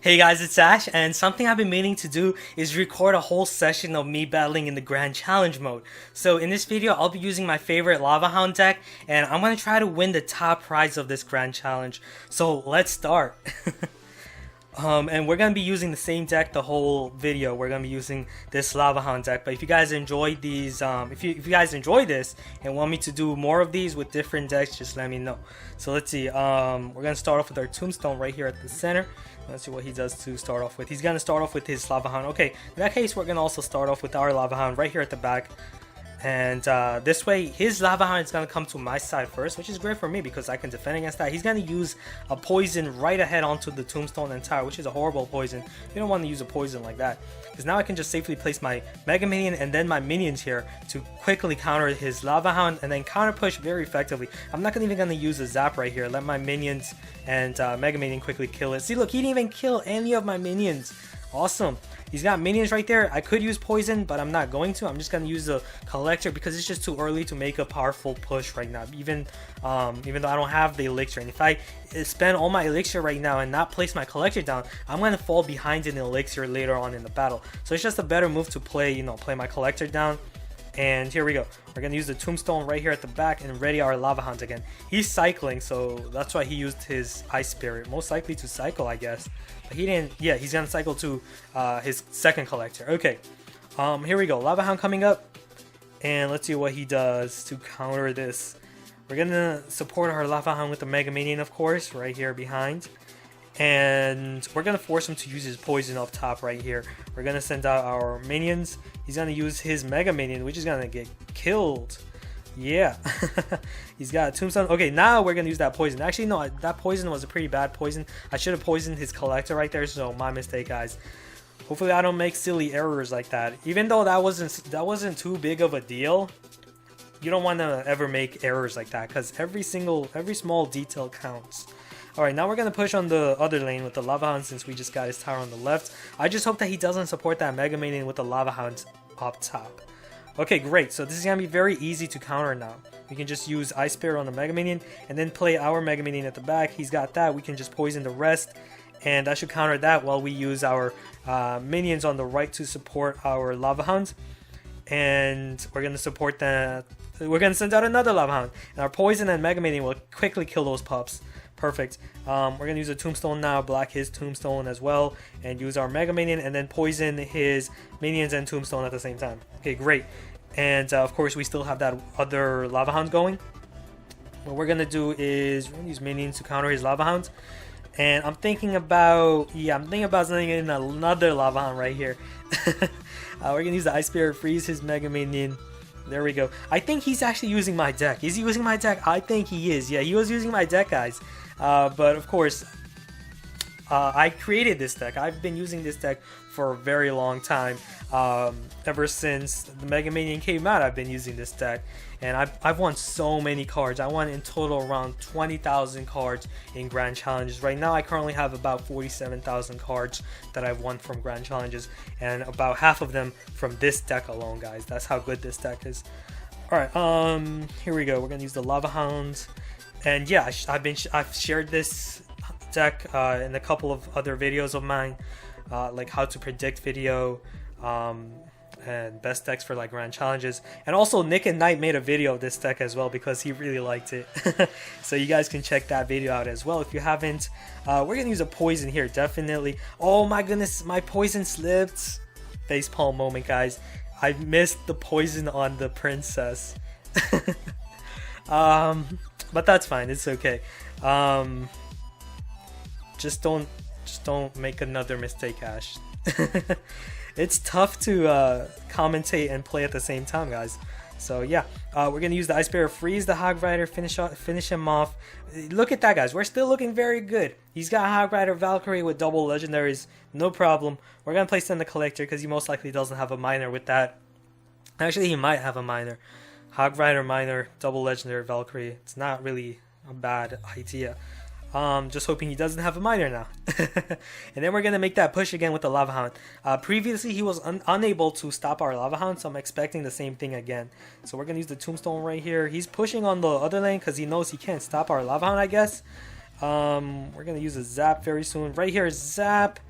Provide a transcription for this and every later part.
Hey guys, it's Ash, and something I've been meaning to do is record a whole session of me battling in the Grand Challenge mode. So in this video, I'll be using my favorite Lava Hound deck, and I'm going to try to win the top prize of this Grand Challenge. So let's start. And we're going to be using the same deck the whole video. We're going to be using this Lava Hound deck. But if you guys enjoyed these, if you guys enjoy this and want me to do more of these with different decks, just let me know. So let's see. We're going to start off with our Tombstone right here at the center. Let's see what he does to start off with. He's going to start off with his Lava Hound. Okay, in that case, we're going to also start off with our Lava Hound right here at the back. And this way, his Lava Hound is going to come to my side first, which is great for me because I can defend against that. He's going to use a poison right ahead onto the Tombstone and Tower, which is a horrible poison. You don't want to use a poison like that. Because now I can just safely place my Mega Minion and then my minions here to quickly counter his Lava Hound and then counter push very effectively. I'm not even going to use a zap right here. Let my minions and Mega Minion quickly kill it. See, look, he didn't even kill any of my minions. Awesome. He's got minions right there. I could use poison, but I'm not going to. I'm just going to use the collector because it's just too early to make a powerful push right now. Even though I don't have the elixir. And if I spend all my elixir right now and not place my collector down, I'm going to fall behind in the elixir later on in the battle. So it's just a better move to play, play my collector down. And here we go. We're going to use the Tombstone right here at the back and ready our Lava Hound again. He's cycling, so that's why he used his Ice Spirit. Most likely to cycle, I guess. But he didn't. Yeah, he's going to cycle to his second collector. Okay. Here we go. Lava Hound coming up. And let's see what he does to counter this. We're going to support our Lava Hound with the Mega Minion, of course, right here behind. And we're going to force him to use his poison up top right here. We're going to send out our minions. He's going to use his Mega Minion, which is going to get killed. Yeah. He's got a Tombstone. Okay, now we're going to use that poison. Actually, no, that poison was a pretty bad poison. I should have poisoned his collector right there, so my mistake, guys. Hopefully I don't make silly errors like that. Even though that wasn't too big of a deal, you don't want to ever make errors like that because every small detail counts. Alright, now we're going to push on the other lane with the Lava Hound since we just got his tower on the left. I just hope that he doesn't support that Mega Minion with the Lava Hound up top. Okay, great. So this is going to be very easy to counter now. We can just use Ice Spirit on the Mega Minion and then play our Mega Minion at the back. He's got that. We can just poison the rest. And that should counter that while we use our minions on the right to support our Lava Hound. And we're going to support that. We're going to send out another Lava Hound. And our poison and Mega Minion will quickly kill those pups. Perfect. We're going to use a Tombstone now, block his Tombstone as well, and use our Mega Minion, and then poison his minions and Tombstone at the same time. Okay, great. And of course, we still have that other Lava Hound going. What we're going to do is we're going to use minions to counter his Lava Hound. And I'm thinking about, sending in another Lava Hound right here. We're going to use the Ice Spirit, freeze his Mega Minion. There we go. I think he's actually using my deck. Is he using my deck? I think he is. Yeah, he was using my deck, guys. But of course, I created this deck. I've been using this deck for a very long time. Ever since the Mega Minion came out, I've been using this deck. And I've won so many cards. I won in total around 20,000 cards in Grand Challenges. Right now, I currently have about 47,000 cards that I've won from Grand Challenges. And about half of them from this deck alone, guys. That's how good this deck is. Alright, here we go. We're going to use the Lava Hound. And yeah, I've shared this deck in a couple of other videos of mine. Like how to predict video. And best decks for like Grand Challenges. And also Nick and Knight made a video of this deck as well because he really liked it. So you guys can check that video out as well if you haven't. We're going to use a poison here, definitely. Oh my goodness, my poison slipped. Facepalm moment, guys. I missed the poison on the princess. But that's fine, it's okay. Just don't make another mistake, Ash. It's tough to commentate and play at the same time, guys. So yeah, we're gonna use the Ice Spirit, freeze the Hog Rider, finish him off. Look at that, guys. We're still looking very good. He's got Hog Rider, Valkyrie with double legendaries, no problem. We're gonna place in the collector because he most likely doesn't have a minor with that. Actually, he might have a minor. Hog Rider minor, double legendary Valkyrie. It's not really a bad idea. Just hoping he doesn't have a minor now. And then we're going to make that push again with the Lava Hound. Previously, he was unable to stop our Lava Hound, so I'm expecting the same thing again. So we're going to use the Tombstone right here. He's pushing on the other lane because he knows he can't stop our Lava Hound, I guess. We're going to use a Zap very soon. Right here is Zap.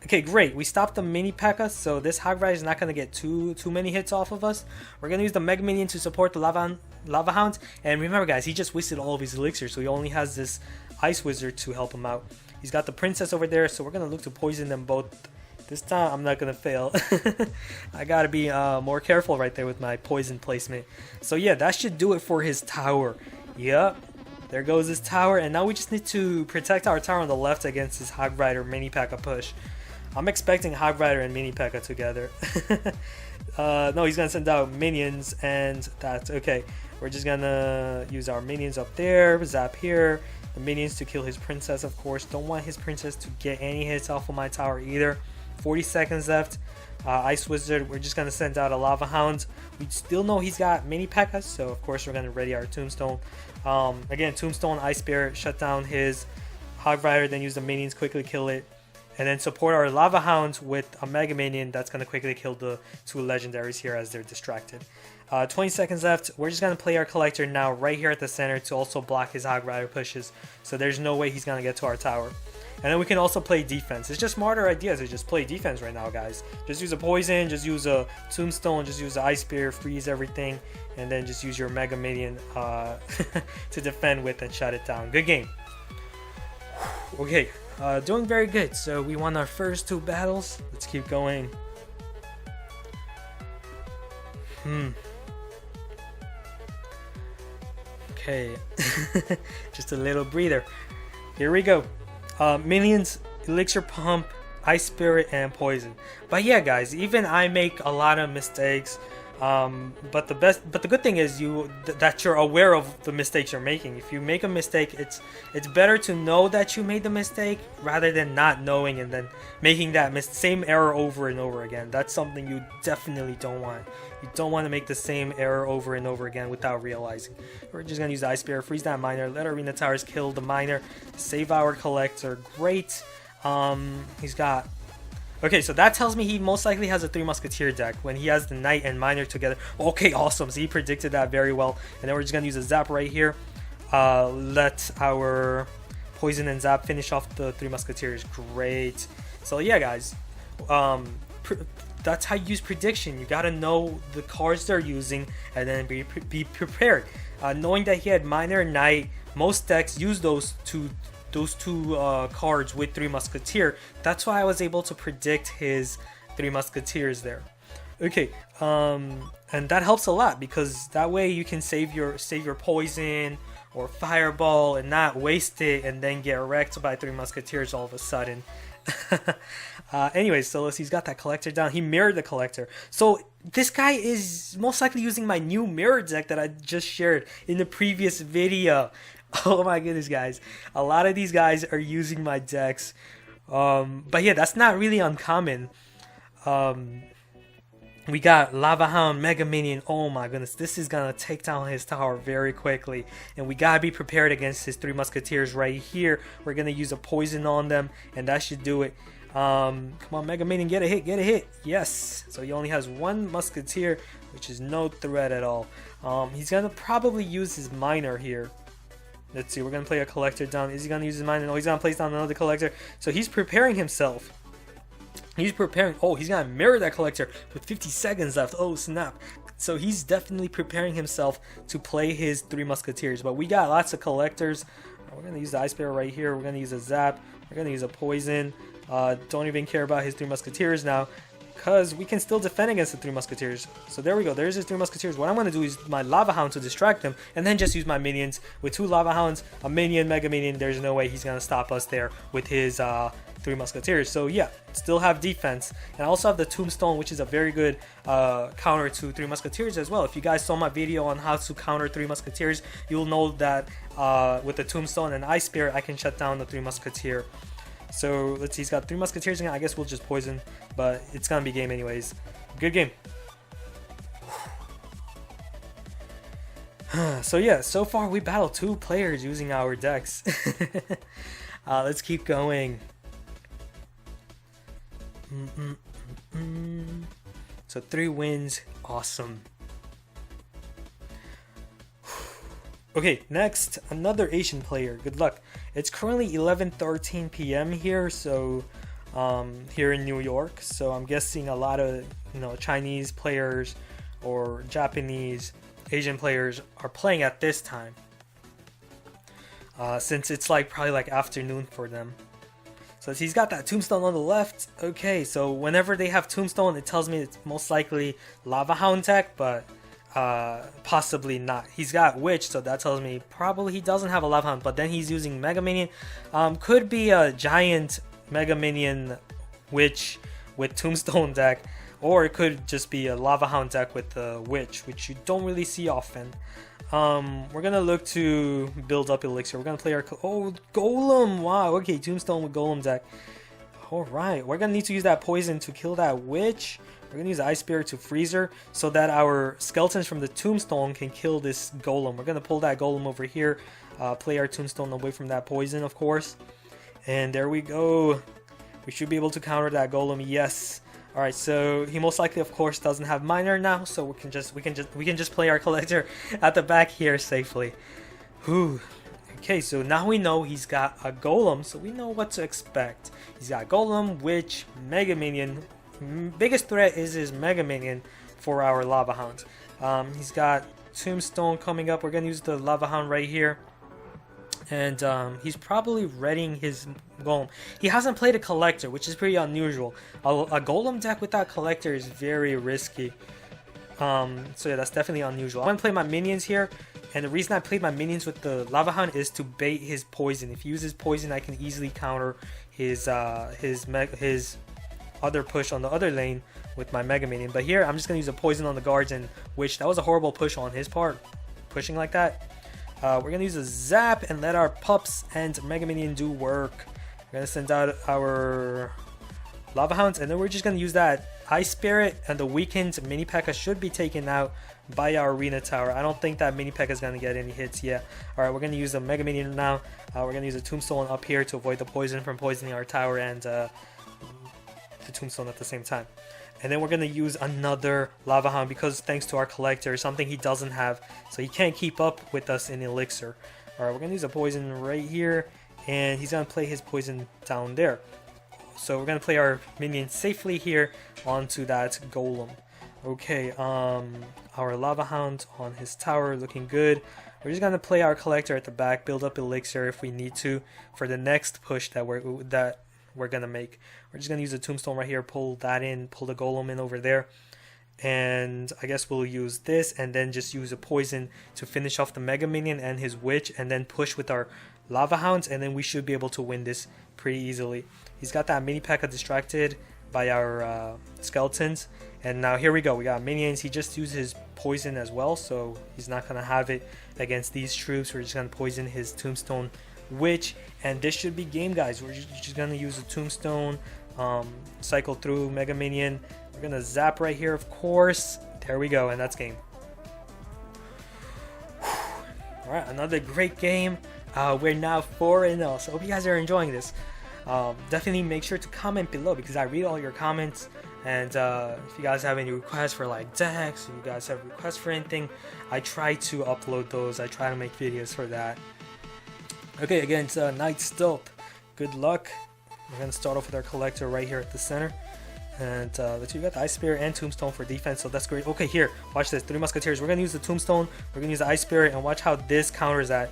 Okay, great. We stopped the mini P.E.K.K.A, so this Hog Rider is not going to get too many hits off of us. We're going to use the Mega Minion to support the Lava Hound. And remember, guys, he just wasted all of his elixirs, so he only has this Ice Wizard to help him out. He's got the Princess over there, so we're going to look to poison them both. This time, I'm not going to fail. I got to be more careful right there with my poison placement. So yeah, that should do it for his tower. Yep. There goes his tower, and now we just need to protect our tower on the left against his Hog Rider mini P.E.K.K.A push. I'm expecting Hog Rider and mini P.E.K.K.A together. No, he's gonna send out minions, and that's okay. We're just gonna use our minions up there, zap here, the minions to kill his princess, of course. Don't want his princess to get any hits off of my tower either. 40 seconds left. Ice Wizard, we're just gonna send out a Lava Hound. We still know he's got mini P.E.K.K.A, so of course we're gonna ready our Tombstone. Again, Tombstone, Ice Spirit, shut down his Hog Rider, then use the minions, quickly kill it, and then support our Lava Hound with a Mega Minion that's gonna quickly kill the two legendaries here as they're distracted. 20 seconds left. We're just gonna play our collector now right here at the center to also block his Hog Rider pushes, so there's no way he's gonna get to our tower. And then we can also play defense. It's just smarter ideas to just play defense right now, guys. Just use a poison, just use a Tombstone, just use the Ice Spear, freeze everything, and then just use your Mega Minion to defend with and shut it down. Good game. Okay, doing very good. So we won our first 2 battles. Let's keep going. Okay, just a little breather. Here we go. Minions, Elixir Pump, Ice Spirit, and Poison. But yeah, guys, even I make a lot of mistakes. But the good thing is that you're aware of the mistakes you're making. If you make a mistake, it's better to know that you made the mistake rather than not knowing and then making that same error over and over again. That's something you definitely don't want. You don't want to make the same error over and over again without realizing. We're just gonna use the Ice Spear, freeze that miner, let Arena Towers kill the miner, save our collector. Great. He's got. Okay, so that tells me he most likely has a 3 Musketeer deck when he has the Knight and Miner together. Okay, awesome. So he predicted that very well. And then we're just going to use a Zap right here. Let our Poison and Zap finish off the 3 Musketeers. Great. So yeah, guys. That's how you use prediction. You got to know the cards they're using and then be prepared. Knowing that he had Miner and Knight, most decks use those two cards with 3 Musketeer. That's why I was able to predict his 3 Musketeers there. Okay, and that helps a lot because that way you can save your poison or fireball and not waste it and then get wrecked by 3 Musketeers all of a sudden. Anyways, so he's got that collector down. He mirrored the collector. So this guy is most likely using my new mirror deck that I just shared in the previous video. Oh my goodness, guys. A lot of these guys are using my decks. But yeah, that's not really uncommon. We got Lava Hound, Mega Minion. Oh my goodness, this is gonna take down his tower very quickly. And we gotta be prepared against his 3 Musketeers right here. We're gonna use a poison on them, and that should do it. Come on, Mega Minion, get a hit, get a hit. Yes. So he only has 1 Musketeer, which is no threat at all. He's gonna probably use his Miner here. Let's see, we're going to play a collector down. Is he going to use his miner? No, he's going to place down another collector. So he's preparing himself. He's preparing. Oh, he's going to mirror that collector with 50 seconds left. Oh, snap. So he's definitely preparing himself to play his 3 Musketeers. But we got lots of collectors. We're going to use the Ice Bear right here. We're going to use a Zap. We're going to use a Poison. Don't even care about his 3 Musketeers now, because we can still defend against the 3 Musketeers. So there we go. There's his 3 Musketeers. What I'm going to do is my Lava Hound to distract them, and then just use my minions. With 2 Lava Hounds, a minion, Mega Minion, there's no way he's going to stop us there with his 3 Musketeers. So yeah, still have defense. And I also have the Tombstone, which is a very good counter to 3 Musketeers as well. If you guys saw my video on how to counter 3 Musketeers, you'll know that with the Tombstone and Ice Spear, I can shut down the 3 Musketeer. So let's see, he's got 3 Musketeers again. I guess we'll just poison, but it's gonna be game anyways. Good game. So yeah, so far we battled 2 players using our decks. Let's keep going. So 3 wins, awesome. Okay, next, another Asian player. Good luck. It's currently 11:13 p.m. here, so here in New York. So I'm guessing a lot of Chinese players or Japanese, Asian players are playing at this time, since it's like probably like afternoon for them. So he's got that tombstone on the left. Okay, so whenever they have tombstone, it tells me it's most likely Lava Hound deck, but possibly not. He's got Witch, so that tells me probably he doesn't have a Lava Hound, but then he's using Mega Minion. Could be a giant Mega Minion Witch with tombstone deck, or it could just be a Lava Hound deck with the Witch, which you don't really see often. We're gonna look to build up elixir. We're gonna play our Golem. Wow, okay, tombstone with Golem deck. Alright, we're gonna need to use that poison to kill that Witch. We're gonna use the Ice Spirit to freeze her so that our skeletons from the tombstone can kill this Golem. We're gonna pull that Golem over here, play our tombstone away from that poison, of course. And there we go. We should be able to counter that Golem. Yes. All right. So he most likely, of course, doesn't have miner now. So we can just play our collector at the back here safely. Whew. Okay. So now we know he's got a Golem. So we know what to expect. He's got Golem, Witch, Mega Minion. Biggest threat is his Mega Minion for our Lava Hound. He's got Tombstone coming up. We're gonna use the Lava Hound right here. And he's probably readying his Golem. He hasn't played a Collector, which is pretty unusual. A Golem deck without Collector is very risky. So yeah, that's definitely unusual. I'm going to play my minions here. And the reason I played my minions with the Lava Hound is to bait his poison. If he uses poison, I can easily counter his other push on the other lane with my Mega Minion. But here, I'm just going to use a poison on the guards, and which that was a horrible push on his part, pushing like that. We're going to use a Zap and let our Pups and Mega Minion do work. We're going to send out our Lava Hounds, and then we're just going to use that Ice Spirit, and the weakened Mini P.E.K.K.A. should be taken out by our Arena Tower. I don't think that Mini P.E.K.K.A. is going to get any hits yet. Alright, we're going to use a Mega Minion now. We're going to use a Tombstone up here to avoid the poison from poisoning our tower and the Tombstone at the same time. And then we're going to use another Lava Hound because thanks to our Collector, something he doesn't have, so he can't keep up with us in Elixir. Alright, we're going to use a poison right here, and he's going to play his poison down there. So we're going to play our minion safely here onto that Golem. Okay, our Lava Hound on his tower looking good. We're just going to play our Collector at the back, build up Elixir if we need to for the next push that we're going to make. We're just going to use a Tombstone right here, pull that in, pull the Golem in over there. And I guess we'll use this and then just use a poison to finish off the Mega Minion and his Witch, and then push with our Lava Hounds, and then we should be able to win this pretty easily. He's got that Mini P.E.K.K.A. distracted by our skeletons. And now here we go. We got minions. He just used his poison as well, so he's not going to have it against these troops. We're just going to poison his Tombstone Witch, and this should be game, guys. We're just going to use a Tombstone, cycle through Mega Minion. We're going to zap right here, of course. There we go, and that's game. Alright, another great game. We're now 4-0, so I hope you guys are enjoying this. Definitely make sure to comment below because I read all your comments. And if you guys have any requests for like decks, if you guys have requests for anything, I try to upload those. I try to make videos for that. Okay, against Knight Stealth. Good luck. We're going to start off with our Collector right here at the center. And let's see, we got the Ice Spirit and Tombstone for defense, so that's great. Okay, here, watch this. 3 Musketeers. We're going to use the Tombstone. We're going to use the Ice Spirit, and watch how this counters that.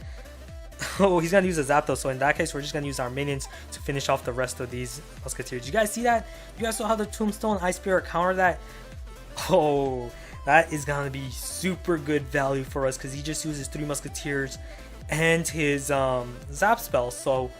Oh, he's going to use a Zap though, so in that case, we're just going to use our minions to finish off the rest of these Musketeers. You guys see that? You guys saw how the Tombstone Ice Spirit counter that? Oh, that is going to be super good value for us because he just uses 3 Musketeers and his Zap spell, so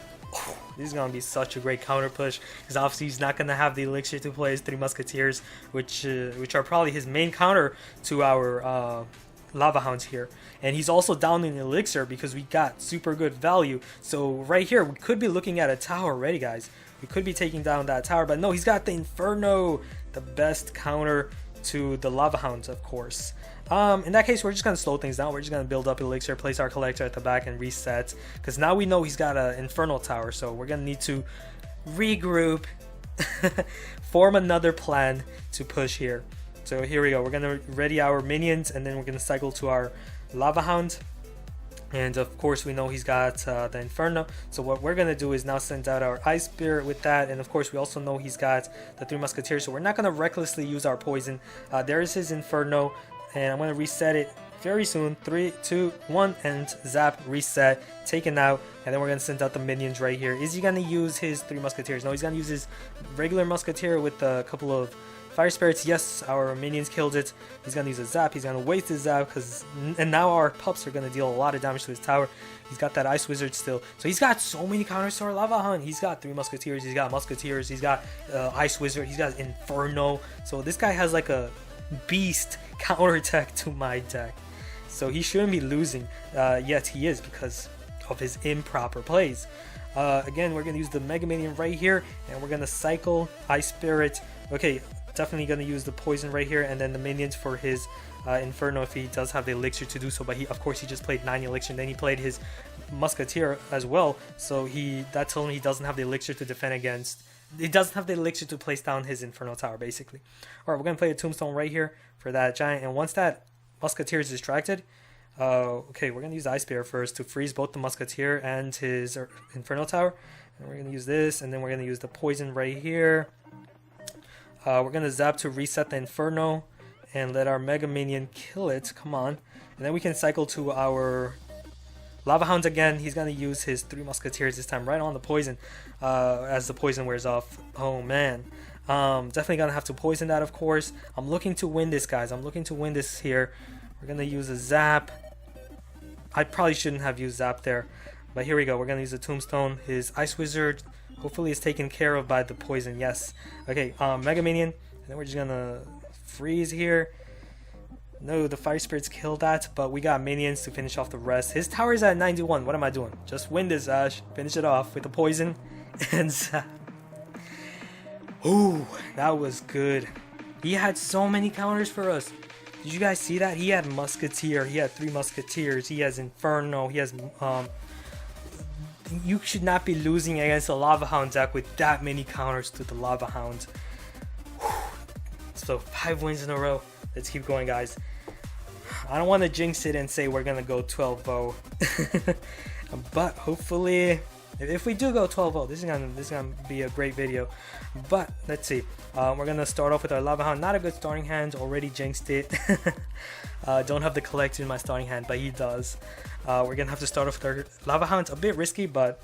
this is going to be such a great counter push because obviously he's not going to have the elixir to play his 3 Musketeers, which are probably his main counter to our Lava Hounds here. And he's also down in elixir because we got super good value. So right here we could be looking at a tower already, guys. We could be taking down that tower, but no, he's got the Inferno, the best counter to the Lava Hounds, of course. In that case, we're just going to slow things down. We're just going to build up elixir, place our Collector at the back, and reset, because now we know he's got an Infernal tower, so we're going to need to regroup, form another plan to push here. So here we go. We're going to ready our minions, and then we're going to cycle to our Lava Hound. And of course we know he's got the Inferno, so what we're gonna do is now send out our Ice Spirit with that. And of course we also know he's got the 3 Musketeers, so we're not gonna recklessly use our poison. There is his Inferno, and I'm gonna reset it very soon. 3, 2, 1, and zap, reset, taken out. And then we're gonna send out the minions right here. Is he gonna use his 3 Musketeers? No, he's gonna use his regular Musketeer with a couple of Fire Spirits. Yes, our minions killed it. He's gonna use a zap. He's gonna waste his zap and now our pups are gonna deal a lot of damage to his tower. He's got that Ice Wizard still, so he's got so many counters to our Lava Hound. He's got 3 Musketeers. He's got Musketeers. He's got Ice Wizard. He's got Inferno. So this guy has like a beast counter attack to my deck. So he shouldn't be losing, yet he is because of his improper plays. Again, we're gonna use the Mega Minion right here, and we're gonna cycle Ice Spirit. Okay. Definitely going to use the poison right here, and then the minions for his Inferno if he does have the elixir to do so. But of course he just played 9 elixir, and then he played his Musketeer as well, so that tells me he doesn't have the elixir to defend against. He doesn't have the elixir to place down his Inferno tower basically. Alright, we're going to play a Tombstone right here for that giant, and once that Musketeer is distracted, okay, we're going to use the Ice Bear first to freeze both the Musketeer and his Inferno tower, and we're going to use this, and then we're going to use the poison right here. We're going to zap to reset the Inferno and let our Mega Minion kill it. Come on. And then we can cycle to our Lava Hound again. He's going to use his 3 Musketeers this time right on the poison as the poison wears off. Oh, man. Definitely going to have to poison that, of course. I'm looking to win this, guys. I'm looking to win this here. We're going to use a zap. I probably shouldn't have used zap there. But here we go. We're going to use a Tombstone. His Ice Wizard hopefully is taken care of by the poison. Yes. Okay, Mega Minion. And then we're just going to freeze here. No, the Fire Spirits killed that, but we got minions to finish off the rest. His tower is at 91. What am I doing? Just win this, Ash. Finish it off with the poison. And zap. Ooh, that was good. He had so many counters for us. Did you guys see that? He had Musketeer. He had 3 Musketeers. He has Inferno. He has... You should not be losing against a Lava Hound deck with that many counters to the Lava Hound. Whew. So 5 wins in a row. Let's keep going, guys. I don't want to jinx it and say we're gonna go 12-0, but hopefully, if we do go 12-0, this is gonna be a great video. But let's see. We're gonna start off with our Lava Hound. Not a good starting hand. Already jinxed it. Don't have the collector in my starting hand, but he does. We're gonna have to start off with our Lava Hound. A bit risky, but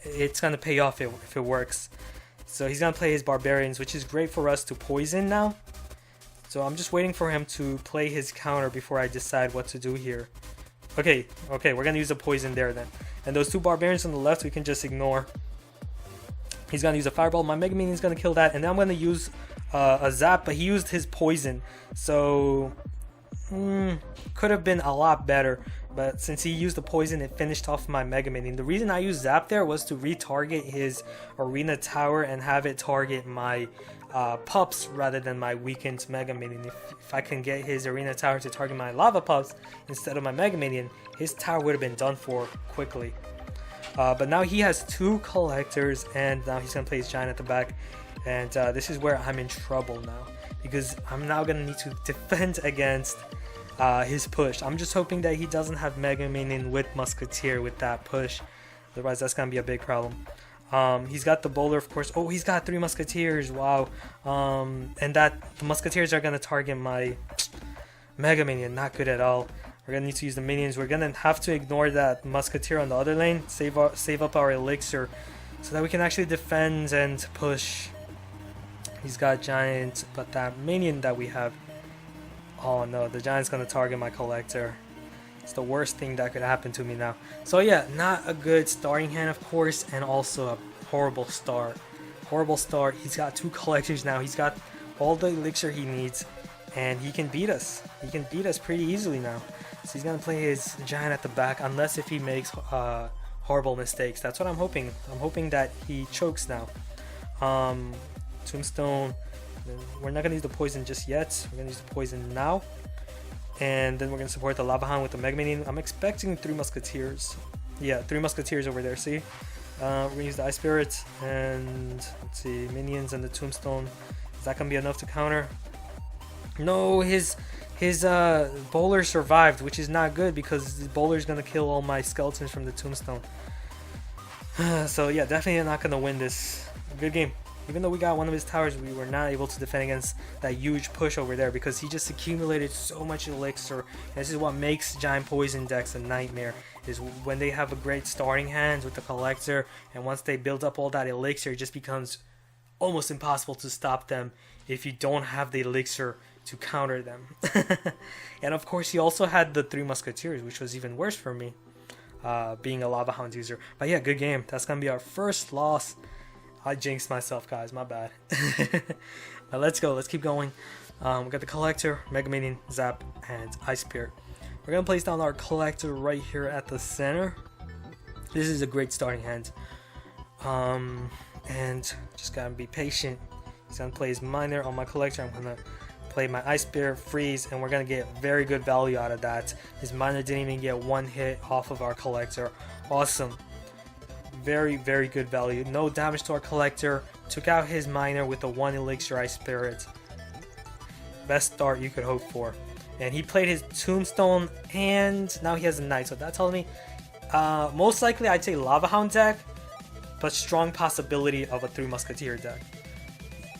it's gonna pay off if it works. So he's gonna play his Barbarians, which is great for us to poison now. So I'm just waiting for him to play his counter before I decide what to do here. Okay, we're gonna use a poison there then. And those 2 Barbarians on the left we can just ignore. He's gonna use a Fireball. My Mega Minion is gonna kill that, and then I'm gonna use a Zap, but he used his poison, so could have been a lot better. But since he used the poison, it finished off my Mega Minion. The reason I used Zap there was to retarget his Arena Tower and have it target my pups rather than my weakened Mega Minion. If I can get his Arena Tower to target my Lava Pups instead of my Mega Minion, his tower would have been done for quickly. But now he has 2 collectors, and now he's going to play his Giant at the back. And this is where I'm in trouble now, because I'm now going to need to defend against his push. I'm just hoping that he doesn't have Mega Minion with Musketeer with that push. Otherwise, that's going to be a big problem. He's got the Bowler, of course. Oh, he's got 3 Musketeers. Wow. And the Musketeers are going to target my Mega Minion. Not good at all. We're going to need to use the minions. We're going to have to ignore that Musketeer on the other lane. Save up our elixir so that we can actually defend and push. He's got Giant, but that minion that we have... Oh no, the Giant's going to target my collector. It's the worst thing that could happen to me now. So yeah, not a good starting hand, of course, and also a horrible start. Horrible start. He's got 2 collectors now. He's got all the elixir he needs, and he can beat us. He can beat us pretty easily now. So he's going to play his Giant at the back, unless if he makes horrible mistakes. That's what I'm hoping. I'm hoping that he chokes now. Tombstone. We're not going to use the poison just yet. We're going to use the poison now. And then we're going to support the Lava Hound with the Mega Minion. I'm expecting 3 Musketeers. Yeah, 3 Musketeers over there, see? We're going to use the Ice Spirit and, let's see, Minions and the Tombstone. Is that going to be enough to counter? No, his his bowler survived, which is not good because the bowler is gonna kill all my skeletons from the tombstone. So yeah, definitely not gonna win this. Good game. Even though we got one of his towers, we were not able to defend against that huge push over there because he just accumulated so much elixir. And this is what makes giant poison decks a nightmare, is when they have a great starting hand with the collector, and once they build up all that elixir, it just becomes almost impossible to stop them if you don't have the elixir to counter them. And of course he also had the 3 musketeers, which was even worse for me, being a Lava Hound user. But yeah, good game. That's gonna be our first loss. I jinxed myself, guys, my bad. Now let's go, let's keep going. We got the collector, Mega Minion, Zap, and Ice Spirit. We're gonna place down our collector right here at the center. This is a great starting hand. And just gotta be patient. He's gonna play his miner on my collector. I'm gonna play my Ice Spirit, freeze, and we're gonna get very good value out of that. His miner didn't even get one hit off of our collector. Awesome. Very, very good value. No damage to our collector. Took out his miner with a 1 elixir Ice Spirit. Best start you could hope for. And he played his tombstone, and now he has a knight. So that tells me most likely I'd say Lava Hound deck, but strong possibility of a 3 musketeer deck.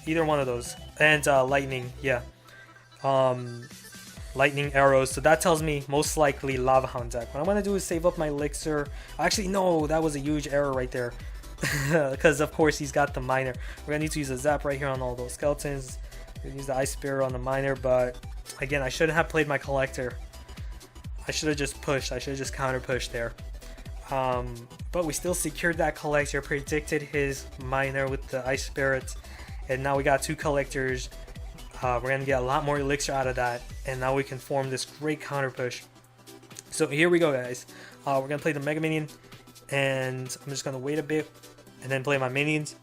Either one of those. And lightning, yeah. Lightning arrows, so that tells me most likely Lava Hound deck. What I'm gonna do is save up my elixir. Actually, no, that was a huge error right there. Because of course he's got the miner. We're gonna need to use a zap right here on all those skeletons. We're gonna use the Ice Spirit on the miner, but again, I shouldn't have played my collector. I should have just pushed. I should have just counter pushed there. But we still secured that collector, predicted his miner with the Ice Spirit, and now we got 2 collectors. We're gonna get a lot more elixir out of that, and now we can form this great counter push. So here we go, guys. We're gonna play the Mega Minion, and I'm just gonna wait a bit and then play my minions.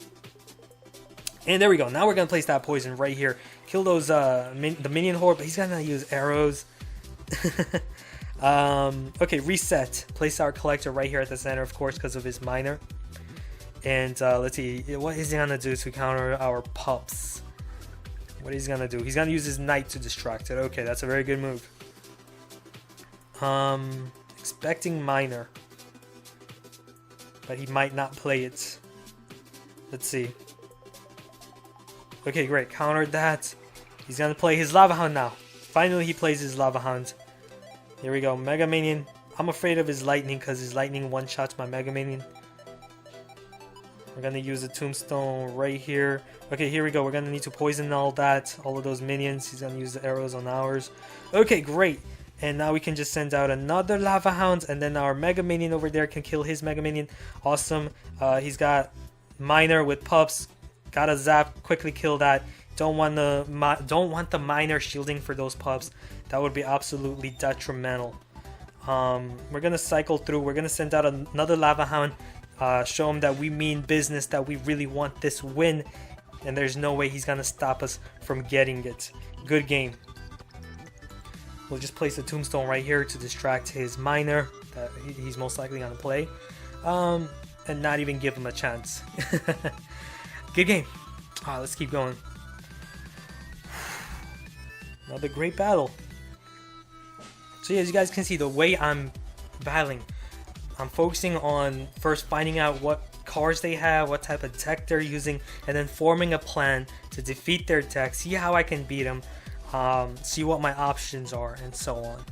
And there we go. Now we're gonna place that poison right here, kill those the minion horde, but he's gonna use arrows. Okay, reset. Place our collector right here at the center, of course, because of his miner. And let's see, what is he gonna do to counter our pups? What he's gonna do? He's gonna use his knight to distract it. Okay, that's a very good move. Expecting miner, but he might not play it. Let's see. Okay, great. Countered that. He's gonna play his Lava Hound now. Finally, he plays his Lava Hound. Here we go. Mega Minion. I'm afraid of his lightning because his lightning one-shots my Mega Minion. We're gonna use the tombstone right here. Okay, here we go. We're gonna need to poison all of those minions. He's gonna use the arrows on ours. Okay, great. And now we can just send out another Lava Hound, and then our Mega Minion over there can kill his Mega Minion. Awesome. He's got miner with pups. Got a zap. Quickly kill that. Don't want the miner shielding for those pups. That would be absolutely detrimental. We're gonna cycle through. We're gonna send out another Lava Hound. Show him that we mean business, that we really want this win, and there's no way he's gonna stop us from getting it. Good game. We'll just place a tombstone right here to distract his miner that he's most likely gonna play, and not even give him a chance. Good game. Let's keep going. Another great battle. So yeah, as you guys can see, the way I'm battling, I'm focusing on first finding out what cards they have, what type of tech they're using, and then forming a plan to defeat their tech, see how I can beat them, see what my options are, and so on.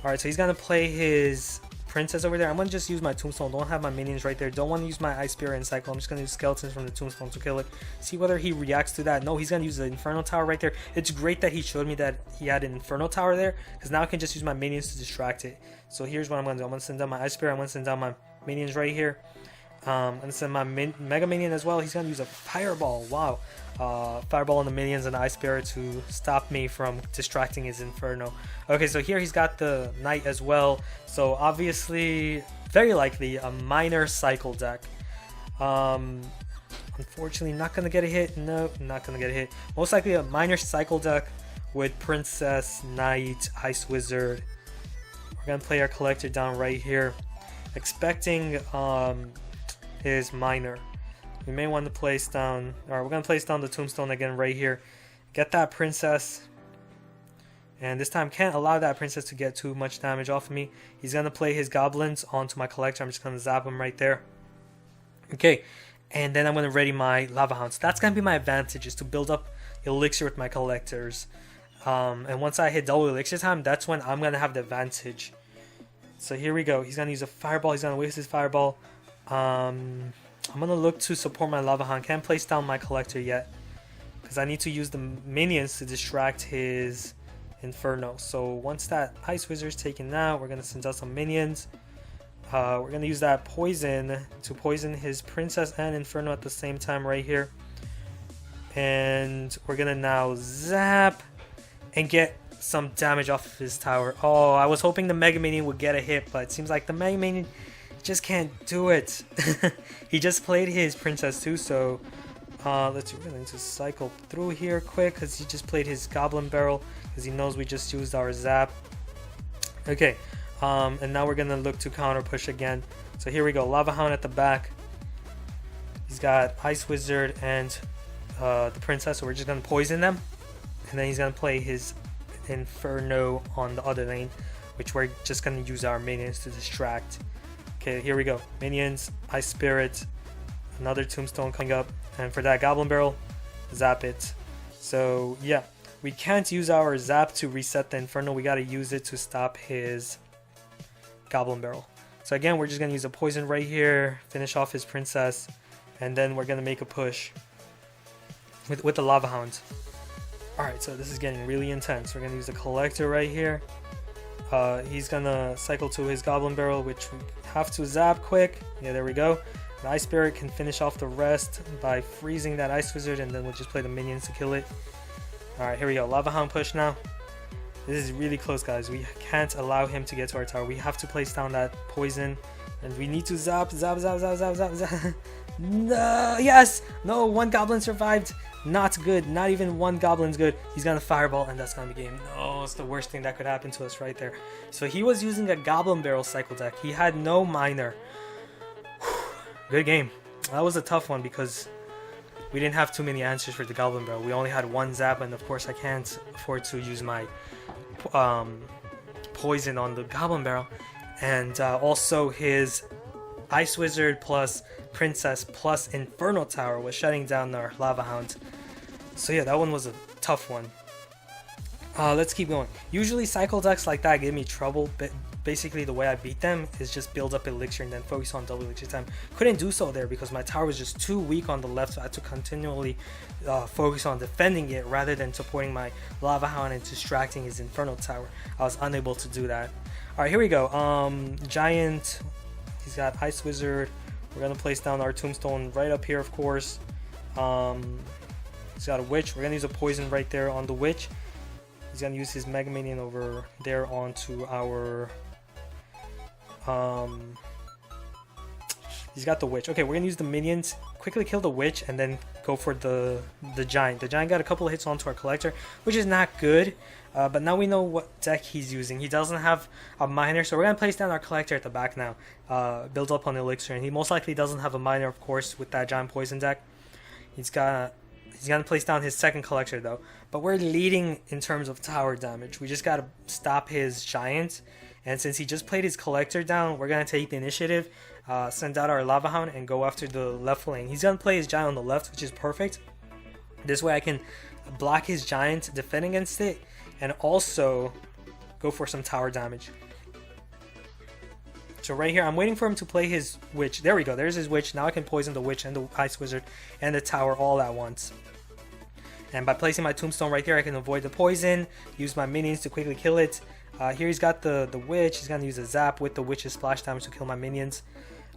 Alright, so he's going to play his princess over there. I'm going to just use my tombstone. Don't have my minions right there. Don't want to use my Ice Spirit and cycle. I'm just going to use skeletons from the tombstone to kill it. See whether he reacts to that. No, he's going to use the Inferno Tower right there. It's great that he showed me that he had an Inferno Tower there, because now I can just use my minions to distract it. So here's what I'm going to do. I'm going to send down my Ice Spirit. I'm going to send down my minions right here. I'm going to send my Mega Minion as well. He's going to use a Fireball. Wow. Fireball on the minions and the Ice Spirit to stop me from distracting his Inferno. Okay, so here he's got the Knight as well. So obviously, very likely a minor cycle deck. Unfortunately, not going to get a hit. Nope, not going to get a hit. Most likely a minor cycle deck with Princess, Knight, Ice Wizard. We're going to play our collector down right here. Expecting his minor. We may want to place down, or we're going to place down the tombstone again right here. Get that princess. And this time can't allow that princess to get too much damage off of me. He's going to play his goblins onto my collector. I'm just going to zap him right there. Okay, and then I'm going to ready my Lava Hound. So that's going to be my advantage, is to build up elixir with my collectors. And once I hit double elixir time, that's when I'm going to have the advantage. So here we go. He's going to use a fireball. He's going to waste his fireball. I'm going to look to support my Lava Hound. Can't place down my collector yet, because I need to use the minions to distract his Inferno. So once that Ice Wizard is taken out, we're going to send out some minions. We're going to use that poison to poison his Princess and Inferno at the same time right here. And we're going to now zap and get some damage off of his tower. Oh, I was hoping the Mega Minion would get a hit, but it seems like the Mega Minion just can't do it. He just played his Princess too, so let's see, we're going to cycle through here quick, because he just played his Goblin Barrel, because he knows we just used our zap. Okay, and now we're going to look to counter push again. So here we go, Lava Hound at the back. He's got Ice Wizard and the Princess, so we're just going to poison them. And then he's going to play his Inferno on the other lane, which we're just going to use our minions to distract. Okay, here we go. Minions, Ice Spirit, another Tombstone coming up. And for that Goblin Barrel, zap it. So yeah, we can't use our zap to reset the Inferno. We got to use it to stop his Goblin Barrel. So again, we're just going to use a poison right here, finish off his Princess, and then we're going to make a push with the Lava Hound. Alright, so this is getting really intense. We're going to use the Collector right here. He's going to cycle to his Goblin Barrel, which we have to zap quick. Yeah, there we go. The Ice Spirit can finish off the rest by freezing that Ice Wizard, and then we'll just play the minions to kill it. Alright, here we go. Lava Hound push now. This is really close, guys. We can't allow him to get to our tower. We have to place down that poison, and we need to zap. No, yes! No, one goblin survived. Not good. Not even one goblin's good. He's gonna fireball, and that's gonna be game. No, it's the worst thing that could happen to us right there. So he was using a Goblin Barrel cycle deck. He had no miner. Good game. That was a tough one because we didn't have too many answers for the Goblin Barrel. We only had one zap, and of course I can't afford to use my poison on the Goblin Barrel. And also his Ice Wizard plus Princess plus Inferno Tower was shutting down our Lava Hound. So yeah, that one was a tough one. Let's keep going. Usually cycle decks like that give me trouble, but basically the way I beat them is just build up elixir and then focus on double elixir time. Couldn't do so there because my tower was just too weak on the left, so I had to continually focus on defending it rather than supporting my Lava Hound and distracting his Inferno Tower. I was unable to do that. Alright, here we go. Giant, he's got Ice Wizard. We're going to place down our Tombstone right up here, of course. He's got a Witch. We're going to use a poison right there on the Witch. He's going to use his Mega Minion over there onto our... he's got the Witch. Okay, we're going to use the minions, quickly kill the Witch, and then go for the Giant. The Giant got a couple of hits onto our Collector, which is not good. But now we know what deck he's using. He doesn't have a miner, so we're going to place down our Collector at the back now. Build up on elixir, and he most likely doesn't have a miner, of course, with that Giant Poison deck. He's going to place down his second Collector, though. But we're leading in terms of tower damage. We just got to stop his Giant. And since he just played his Collector down, we're going to take the initiative, send out our Lava Hound, and go after the left lane. He's going to play his Giant on the left, which is perfect. This way I can block his Giant, defend against it, and also go for some tower damage. So right here, I'm waiting for him to play his Witch. There we go. There's his Witch. Now I can poison the Witch and the Ice Wizard and the tower all at once. And by placing my Tombstone right here, I can avoid the poison, use my minions to quickly kill it. Here he's got the Witch. He's going to use a zap with the Witch's splash damage to kill my minions.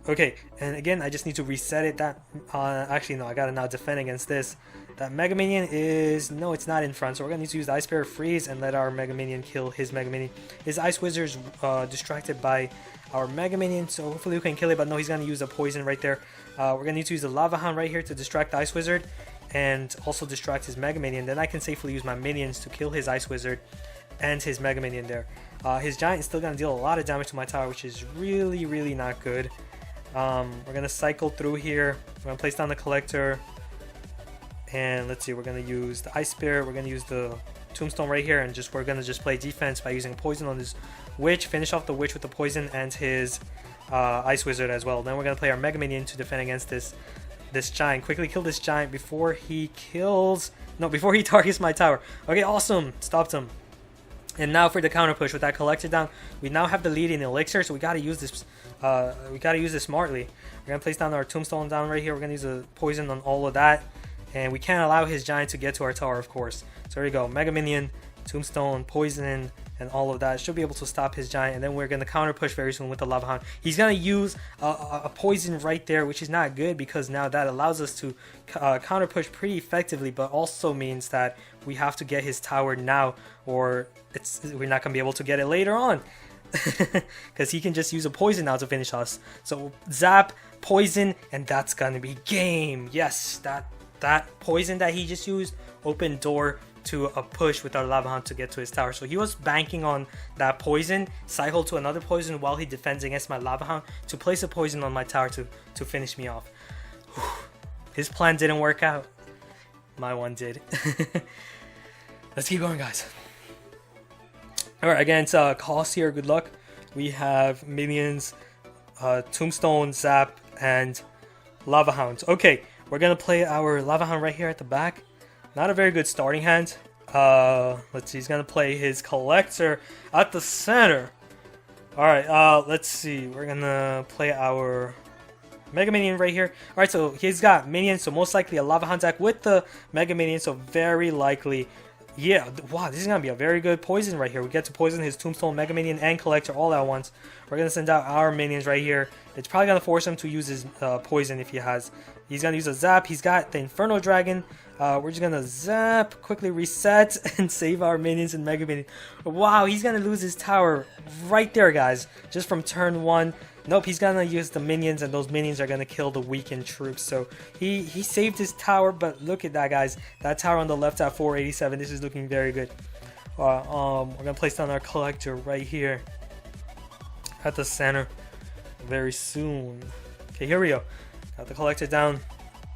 Okay, and again, I just need to reset it. Actually, no, I got to now defend against this. That Mega Minion is... No, it's not in front, so we're going to need to use the Ice Spirit Freeze and let our Mega Minion kill his Mega Minion. His Ice Wizard's distracted by our Mega Minion, so hopefully we can kill it, but no, he's going to use a poison right there. We're going to need to use the Lava Hound right here to distract the Ice Wizard and also distract his Mega Minion. Then I can safely use my minions to kill his Ice Wizard and his Mega Minion there. His Giant is still going to deal a lot of damage to my tower, which is really, really not good. We're going to cycle through here. We're going to place down the Collector. And let's see, we're going to use the Ice Spirit. We're going to use the Tombstone right here, and we're gonna just play defense by using poison on this witch. Finish off the witch with the poison and his ice wizard as well. Then we're gonna play our mega minion to defend against this giant. Quickly kill this giant before he targets my tower. Okay, awesome, stopped him. And now for the counter push with that collector down, we now have the lead in elixir, so we gotta use this. We gotta use this smartly. We're gonna place down our tombstone down right here. We're gonna use a poison on all of that, and we can't allow his giant to get to our tower, of course. So there we go, mega minion, tombstone, poison, and all of that should be able to stop his giant. And then we're gonna counter push very soon with the Lava Hound. He's gonna use a poison right there, which is not good because now that allows us to counter push pretty effectively, but also means that we have to get his tower now, or we're not gonna be able to get it later on. Because he can just use a poison now to finish us. So zap, poison, and that's gonna be game. Yes, that poison that he just used opened door to a push with our Lava Hound to get to his tower. So he was banking on that poison, cycle to another poison while he defends against my Lava Hound to place a poison on my tower to finish me off. His plan didn't work out. My one did. Let's keep going, guys. Alright, against Cost here, good luck. We have minions, Tombstone, Zap, and Lava Hound. Okay, we're gonna play our Lava Hound right here at the back. Not a very good starting hand. Let's see, he's gonna play his Collector at the center. Alright, let's see. We're gonna play our Mega Minion right here. Alright, so he's got minions, so most likely a Lava Hound deck with the Mega Minion, so very likely. Yeah, wow, this is gonna be a very good poison right here. We get to poison his Tombstone, Mega Minion, and Collector all at once. We're gonna send out our minions right here. It's probably gonna force him to use his poison if he has. He's gonna use a zap. He's got the Inferno Dragon. We're just gonna zap, quickly reset, and save our minions and Mega Minion. Wow, he's gonna lose his tower right there, guys. Just from turn 1. Nope, he's gonna use the minions, and those minions are gonna kill the weakened troops. So he saved his tower, but look at that, guys. That tower on the left at 487. This is looking very good. We're gonna place down our Collector right here at the center very soon. Okay, here we go. Got the Collector down.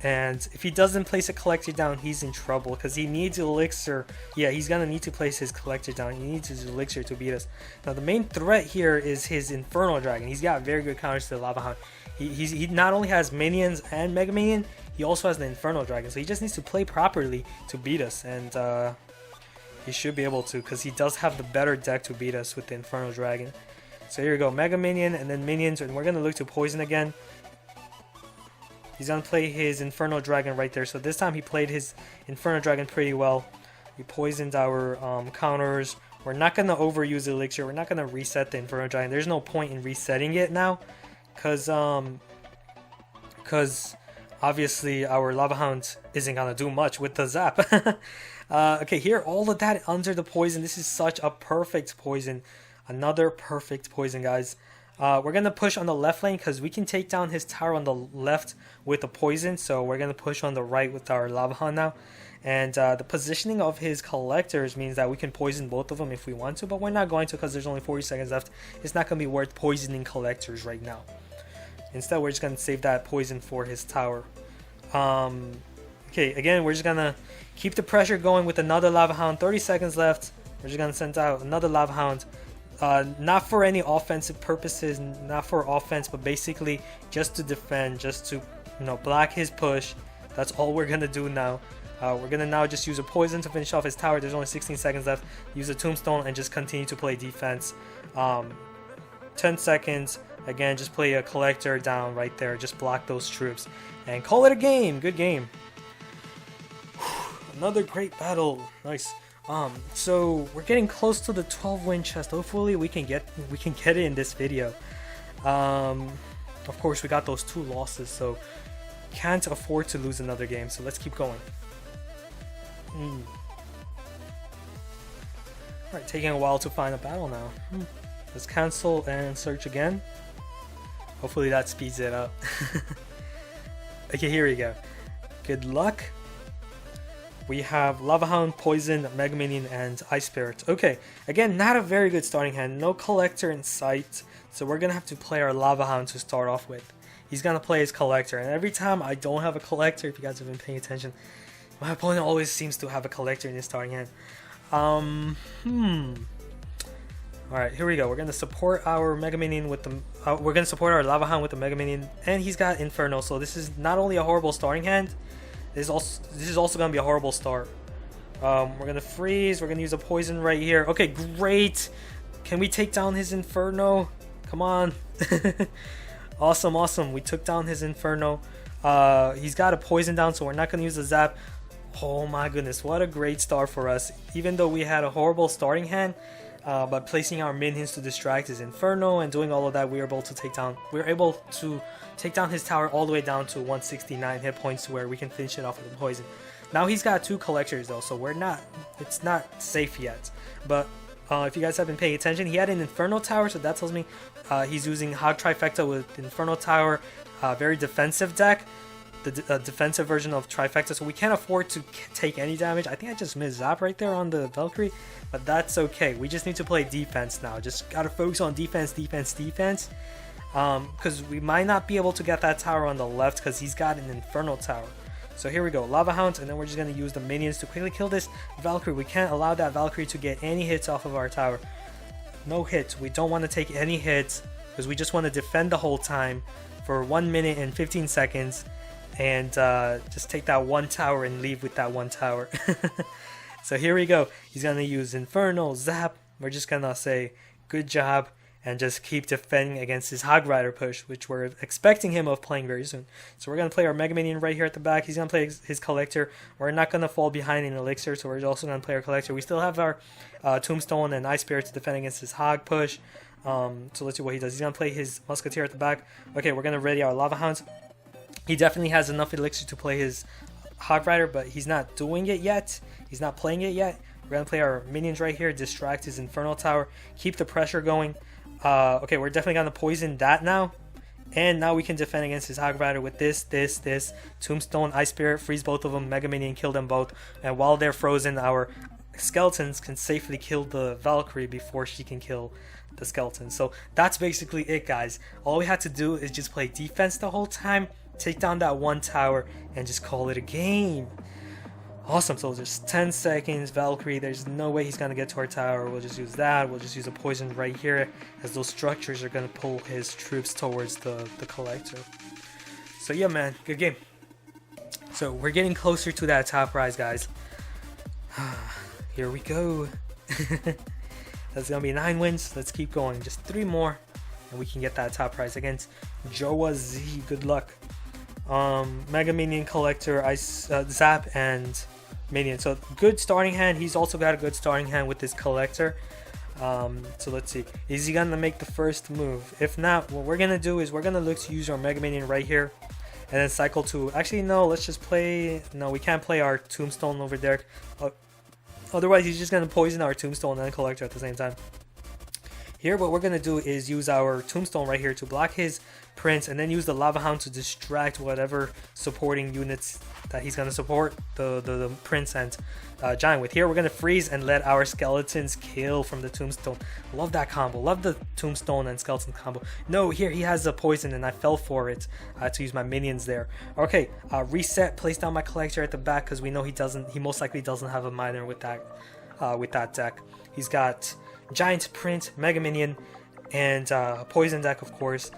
And if he doesn't place a Collector down, he's in trouble because he needs elixir. Yeah, he's gonna need to place his Collector down. He needs his elixir to beat us. Now the main threat here is his Infernal Dragon. He's got very good counters to the Lava Hound. He not only has minions and Mega Minion, he also has the Infernal Dragon. So he just needs to play properly to beat us, and he should be able to because he does have the better deck to beat us with the Infernal Dragon. So here we go, Mega Minion and then minions, and we're gonna look to poison again. He's gonna play his Inferno Dragon right there. So this time he played his Inferno Dragon pretty well. We poisoned our counters. We're not gonna overuse elixir. We're not gonna reset the Inferno Dragon. There's no point in resetting it now, because obviously our Lava Hound isn't gonna do much with the zap. Okay, here all of that under the poison. This is such a perfect poison. Another perfect poison, guys. We're going to push on the left lane because we can take down his tower on the left with the poison. So we're going to push on the right with our Lava Hound now. And the positioning of his Collectors means that we can poison both of them if we want to. But we're not going to because there's only 40 seconds left. It's not going to be worth poisoning Collectors right now. Instead, we're just going to save that poison for his tower. Okay, again, we're just going to keep the pressure going with another Lava Hound. 30 seconds left. We're just going to send out another Lava Hound. Not for any offensive purposes, not for offense, but basically just to defend, just to, block his push. That's all we're gonna do now. We're gonna now just use a poison to finish off his tower. There's only 16 seconds left. Use a tombstone and just continue to play defense. 10 seconds. Again, just play a Collector down right there. Just block those troops and call it a game. Good game. Another great battle. Nice. So we're getting close to the 12-win chest. Hopefully we can get it in this video. Of course we got those 2 losses, so can't afford to lose another game. So let's keep going. Alright, taking a while to find a battle now. Let's cancel and search again. Hopefully that speeds it up. Okay, here we go. Good luck. We have Lava Hound, Poison, Mega Minion, and Ice Spirit. Okay, again, not a very good starting hand. No Collector in sight, so we're going to have to play our Lava Hound to start off with. He's going to play his Collector, and every time I don't have a Collector, if you guys have been paying attention, my opponent always seems to have a Collector in his starting hand. Alright, here we go. We're gonna support our Mega Minion with the we're gonna support our Lava Hound with the Mega Minion, and he's got Inferno, so this is not only a horrible starting hand, this is also gonna be a horrible start. We're gonna freeze, we're gonna use a poison right here. Okay, great. Can we take down his Inferno? Come on. Awesome, awesome. We took down his Inferno. He's got a poison down, so we're not gonna use the zap. Oh my goodness, what a great start for us. Even though we had a horrible starting hand, by placing our minions to distract his Inferno and doing all of that, we were able to take down his tower all the way down to 169 hit points, where we can finish it off with the poison. Now he's got 2 collectors though, so it's not safe yet. But if you guys have been paying attention, he had an Inferno tower, so that tells me he's using Hog Trifecta with Inferno tower. Very defensive deck, the defensive version of Trifecta, so we can't afford to take any damage. I think I just missed Zap right there on the Valkyrie, but that's okay. We just need to play defense now. Just gotta focus on defense, because we might not be able to get that tower on the left because he's got an Inferno tower. So here we go, Lava Hound, and then we're just gonna use the minions to quickly kill this Valkyrie. We can't allow that Valkyrie to get any hits off of our tower. No hits. We don't want to take any hits because we just want to defend the whole time for 1 minute and 15 seconds. And just take that 1 tower and leave with that 1 tower. So here we go. He's going to use Inferno, Zap. We're just going to say good job and just keep defending against his Hog Rider push, which we're expecting him of playing very soon. So we're going to play our Mega Minion right here at the back. He's going to play his Collector. We're not going to fall behind in Elixir, so we're also going to play our Collector. We still have our Tombstone and Ice Spirit to defend against his Hog push. So let's see what he does. He's going to play his Musketeer at the back. Okay, we're going to ready our Lava Hounds. He definitely has enough elixir to play his Hog Rider, but he's not doing it yet. He's not playing it yet. We're going to play our minions right here, distract his Inferno Tower, keep the pressure going. Okay, we're definitely going to poison that now. And now we can defend against his Hog Rider with this, Tombstone, Ice Spirit, freeze both of them, Mega Minion, kill them both. And while they're frozen, our skeletons can safely kill the Valkyrie before she can kill the skeleton. So that's basically it, guys. All we had to do is just play defense the whole time, take down that 1 tower, and just call it a game. Awesome. So just 10 seconds, Valkyrie. There's no way he's going to get to our tower. We'll just use that. We'll just use a poison right here, as those structures are going to pull his troops towards the Collector. So yeah, man, good game. So we're getting closer to that top prize, guys. Here we go. That's going to be 9 wins. Let's keep going. Just 3 more, and we can get that top prize against Joa Z. Good luck. Mega Minion, Collector, Ice, Zap, and Minion. So good starting hand. He's also got a good starting hand with this Collector. So let's see. Is he gonna make the first move? If not, what we're gonna do is we're gonna look to use our Mega Minion right here, and then cycle to. Actually, no. Let's just play. No, we can't play our Tombstone over there. Otherwise, he's just gonna poison our Tombstone and Collector at the same time. Here, what we're going to do is use our Tombstone right here to block his Prince, and then use the Lava Hound to distract whatever supporting units that he's going to support the Prince and Giant with. Here, we're going to freeze and let our skeletons kill from the Tombstone. Love that combo. Love the Tombstone and Skeleton combo. No, here he has a poison, and I fell for it to use my minions there. Okay, reset, place down my Collector at the back, because we know he most likely doesn't have a Miner with that deck. He's got Giant, Prince, Mega Minion, and Poison deck, of course.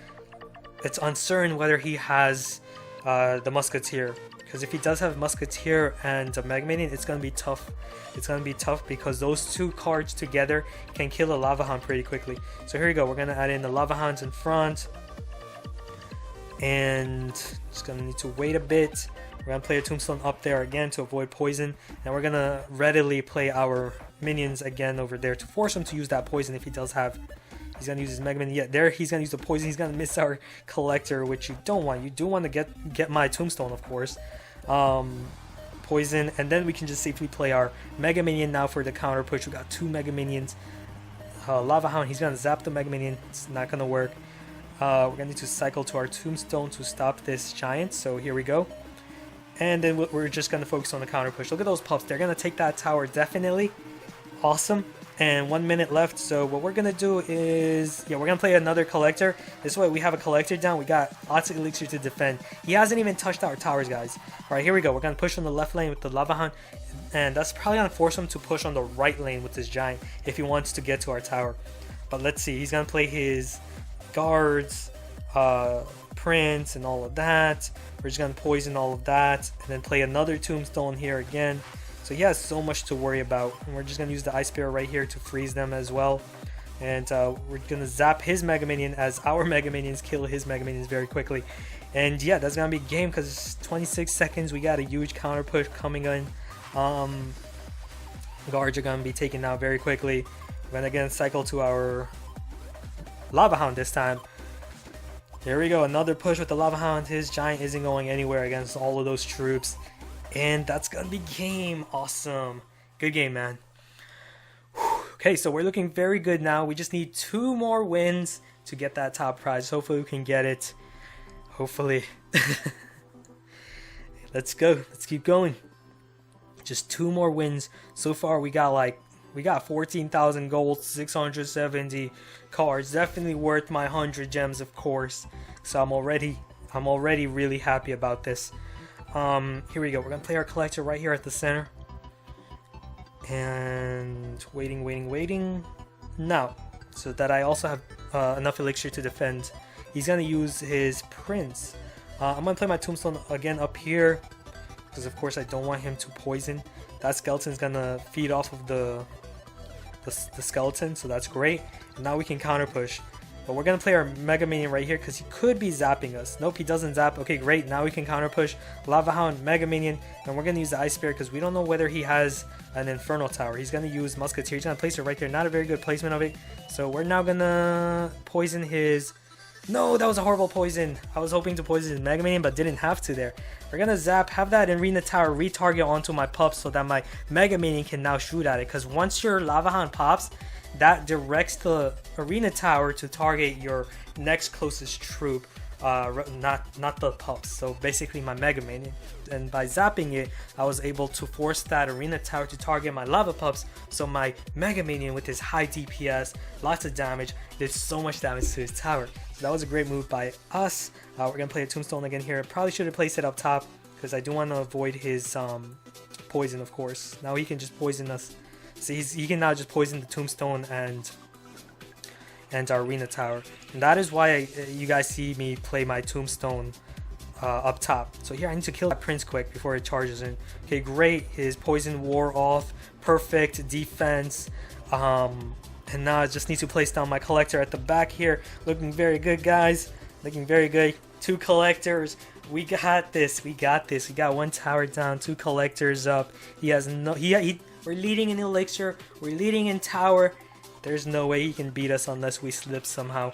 It's uncertain whether he has the Musketeer, because if he does have Musketeer and a Mega Minion, it's going to be tough. It's going to be tough because those 2 cards together can kill a Lava Hound pretty quickly. So here we go. We're going to add in the Lava Hounds in front, and just going to need to wait a bit. We're going to play a Tombstone up there again to avoid poison, and we're going to readily play our minions again over there to force him to use that poison if he does have. He's going to use his Mega Minion. Yeah, there he's going to use the poison. He's going to miss our Collector, which you don't want. You do want to get my Tombstone, of course. Poison, and then we can just safely play our Mega Minion now for the counter push. We got 2 Mega Minions. Lava Hound, he's going to zap the Mega Minion. It's not going to work. We're going to need to cycle to our Tombstone to stop this Giant. So here we go. And then we're just going to focus on the counter push. Look at those pups. They're going to take that tower definitely. Awesome. and 1 minute left. So what we're gonna do is, yeah, we're gonna play another collector. This way we have a collector down. We got lots of elixir to defend. He hasn't even touched our towers, guys. All right, here we go. We're gonna push on the left lane with the Lava Hound, and that's probably gonna force him to push on the right lane with this giant if he wants to get to our tower. But let's see. He's gonna play his guards, prince, and all of that. We're just gonna poison all of that, and then play another tombstone here again. So he has so much to worry about, and we're just gonna use the ice spear right here to freeze them as well. And we're gonna zap his mega minion as our mega minions kill his mega minions very quickly. And yeah, that's gonna be a game because it's 26 seconds. We got a huge counter push coming in. Guards are gonna be taken out very quickly. We're gonna again cycle to our Lava Hound this time. Here we go, another push with the Lava Hound. His giant isn't going anywhere against all of those troops. And that's gonna be game. Awesome. Good game, man. Whew. Okay, so we're looking very good now. We just need 2 more wins to get that top prize. Hopefully we can get it. Hopefully. Let's go. Let's keep going. Just 2 more wins. So far we got 14,000 gold, 670 cards. Definitely worth my 100 gems, of course. So I'm already really happy about this. Here we go. We're gonna play our collector right here at the center, and waiting now, so that I also have enough elixir to defend. He's gonna use his prince. I'm gonna play my tombstone again up here because of course I don't want him to poison. That skeleton's gonna feed off of the skeleton, so that's great. And now we can counter push. But we're going to play our Mega Minion right here because he could be zapping us. Nope, he doesn't zap. Okay, great. Now we can counter push. Lava Hound, Mega Minion. And we're going to use the Ice Spear because we don't know whether he has an Infernal Tower. He's going to use Musketeer. He's going to place it right there. Not a very good placement of it. So we're now going to poison his... No, that was a horrible poison. I was hoping to poison his Mega Minion, but didn't have to there. We're going to zap, have that Arena Tower retarget onto my pups so that my Mega Minion can now shoot at it. Because once your Lava Hound pops, that directs the Arena Tower to target your next closest troop, not the pups. So basically my Mega Minion. And by zapping it, I was able to force that Arena Tower to target my Lava Pups. So my Mega Minion with his high DPS, lots of damage, did so much damage to his tower. So that was a great move by us. We're going to play a Tombstone again here. Probably should have placed it up top because I do want to avoid his poison, of course. Now he can just poison us. So he can now just poison the Tombstone and our Arena Tower. And that is why you guys see me play my Tombstone up top. So here I need to kill that Prince quick before it charges in. Okay, great. His poison wore off. Perfect defense. And now I just need to place down my collector at the back here. Looking very good, guys. Looking very good. 2 collectors. We got this. We got this. We got 1 tower down, 2 collectors up. He has no... We're leading in elixir. We're leading in tower. There's no way he can beat us unless we slip somehow.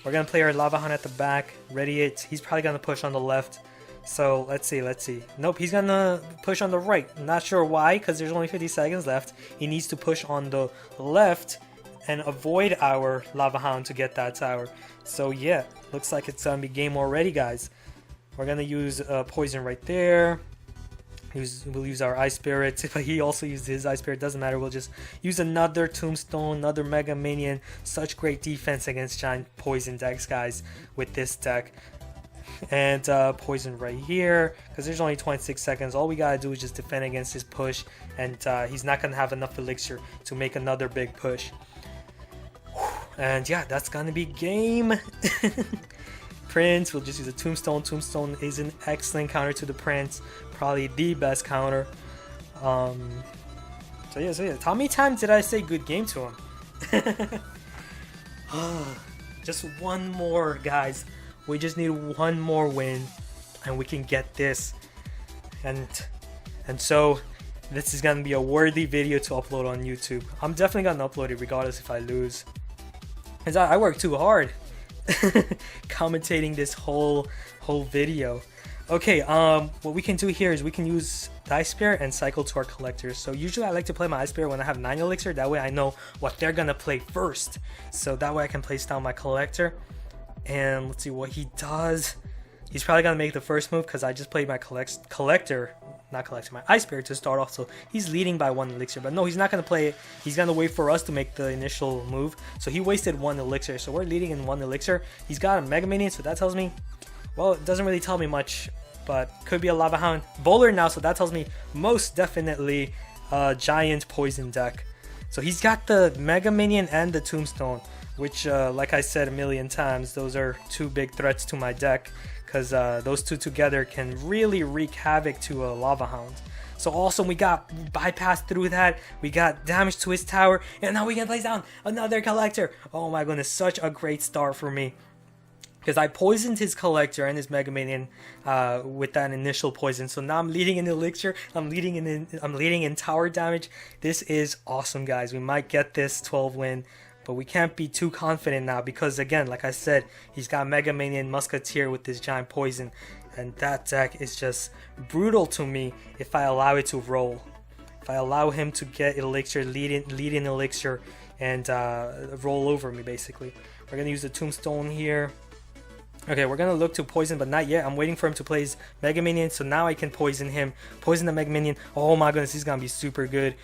We're going to play our Lava Hound at the back. Ready it. He's probably going to push on the left. So let's see. Nope, he's going to push on the right. I'm not sure why because there's only 50 seconds left. He needs to push on the left and avoid our Lava Hound to get that tower. So yeah, looks like it's going to be game already, guys. We're going to use poison right there. We'll use our Ice Spirit. If he also used his Ice Spirit, doesn't matter. We'll just use another Tombstone, another Mega Minion. Such great defense against giant poison decks, guys, with this deck. And poison right here, because there's only 26 seconds. All we gotta do is just defend against his push, and he's not gonna have enough elixir to make another big push. And yeah, that's gonna be game. Prince, we'll just use a Tombstone. Tombstone is an excellent counter to the Prince, probably the best counter. So yeah. How many times did I say good game to him? Just 1 more, guys. We just need 1 more win, and we can get this. And so this is gonna be a worthy video to upload on YouTube. I'm definitely gonna upload it regardless if I lose. Cause I work too hard. Commentating this whole video. Okay, what we can do here is we can use the Ice Spear and cycle to our collectors. So usually I like to play my Ice Spear when I have 9 elixir. That way I know what they're gonna play first. So that way I can place down my collector. And let's see what he does. He's probably gonna make the first move because I just played my collector not collector, my Ice Spirit to start off. So he's leading by 1 elixir, but no, he's not going to play it. He's going to wait for us to make the initial move. So he wasted 1 elixir. So we're leading in 1 elixir. He's got a Mega Minion, so that tells me, well, it doesn't really tell me much, but could be a Lava Hound bowler now. So that tells me most definitely a giant poison deck. So he's got the Mega Minion and the Tombstone, which, like I said a million times, those are 2 big threats to my deck, because those 2 together can really wreak havoc to a Lava Hound. So awesome, we got bypassed through that, we got damage to his tower, and now we can place down another collector. Oh my goodness, such a great start for me, because I poisoned his collector and his Mega Minion with that initial poison. So now I'm leading in elixir, I'm leading in tower damage. This is awesome, guys. We might get this 12 win, but we can't be too confident now, because again, like I said, he's got Mega Minion, Musketeer with this giant poison, and that deck is just brutal to me if I allow it to roll. If I allow him to get elixir, lead in elixir, and roll over me, basically. We're gonna use the Tombstone here. Okay, we're gonna look to poison, but not yet. I'm waiting for him to play his Mega Minion, so now I can poison him. Poison the Mega Minion. Oh my goodness, he's gonna be super good.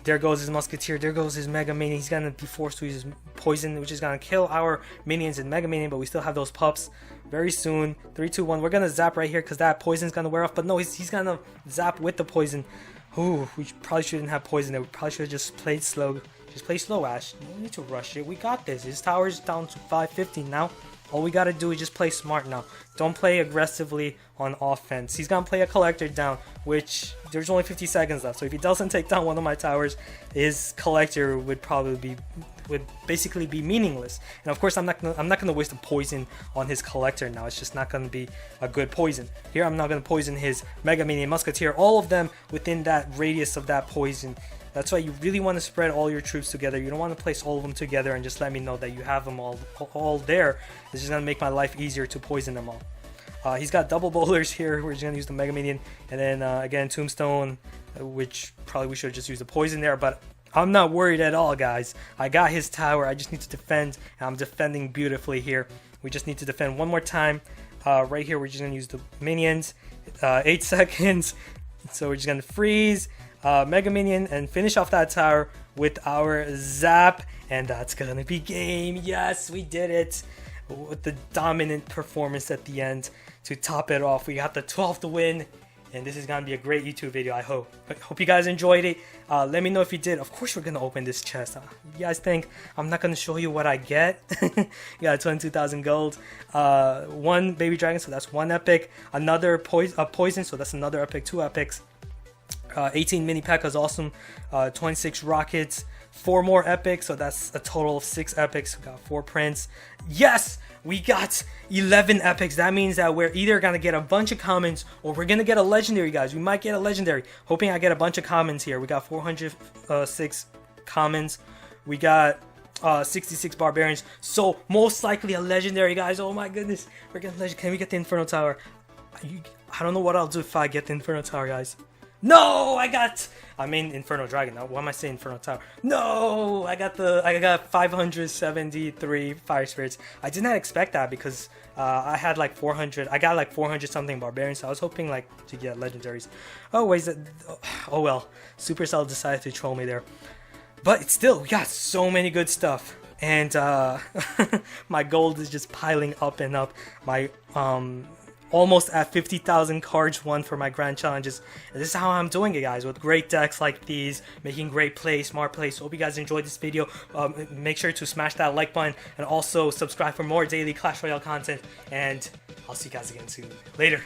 There goes his Musketeer, there goes his Mega Minion. He's gonna be forced to use his poison, which is gonna kill our minions and Mega Minion, but we still have those pups very soon. 3, 2, 1. We're gonna zap right here because that poison's gonna wear off, but no, he's gonna zap with the poison. Ooh, we probably shouldn't have poison there. We probably should have just played slow. Just play slow, Ash. You don't need to rush it. We got this. His tower's down to 550 now. All we gotta do is just play smart now. Don't play aggressively on offense. He's gonna play a collector down, which there's only 50 seconds left. So if he doesn't take down one of my towers, his collector would basically be meaningless. And of course, I'm not gonna waste a poison on his collector now. It's just not gonna be a good poison. Here, I'm not gonna poison his Mega Minion, Musketeer, all of them within that radius of that poison. That's why you really want to spread all your troops together. You don't want to place all of them together and just let me know that you have them all there. It's just going to make my life easier to poison them all. He's got double bowlers here. We're just going to use the Mega Minion. And then, again, Tombstone, which probably we should just use the poison there. But I'm not worried at all, guys. I got his tower. I just need to defend. And I'm defending beautifully here. We just need to defend one more time. Right here, we're just going to use the minions. 8 seconds. So we're just going to freeze. Mega Minion and finish off that tower with our zap, and that's gonna be game. Yes, we did it with the dominant performance at the end to top it off. We got the 12th win, and this is gonna be a great YouTube video. I hope you guys enjoyed it. Let me know if you did. Of course, we're gonna open this chest. You guys think I'm not gonna show you what I get? You got 22,000 gold, 1 baby dragon, so that's 1 epic, another poison, so that's another epic, 2 epics. 18 mini P.E.K.K.A is awesome, 26 rockets, 4 more epics, so that's a total of 6 epics. We got 4 prints. Yes, we got 11 epics. That means that we're either gonna get a bunch of commons or we're gonna get a legendary, guys. We might get a legendary. Hoping I get a bunch of commons here. We got 406 commons. We got 66 barbarians, so most likely a legendary, guys. Oh my goodness, we're getting legendary. Can we get the Inferno Tower? I don't know what I'll do if I get the Inferno Tower, guys. No, I mean Inferno Dragon. Now, why am I saying Inferno Tower? No, I got 573 Fire Spirits. I did not expect that because I had like 400. I got like 400 something barbarians. So I was hoping like to get legendaries. Oh wait, oh well. Supercell decided to troll me there. But still, we got so many good stuff. And my gold is just piling up and up. My almost at 50,000 cards won for my grand challenges. And this is how I'm doing it, guys, with great decks like these, making great plays, smart plays. So hope you guys enjoyed this video. Make sure to smash that like button and also subscribe for more daily Clash Royale content. And I'll see you guys again soon. Later.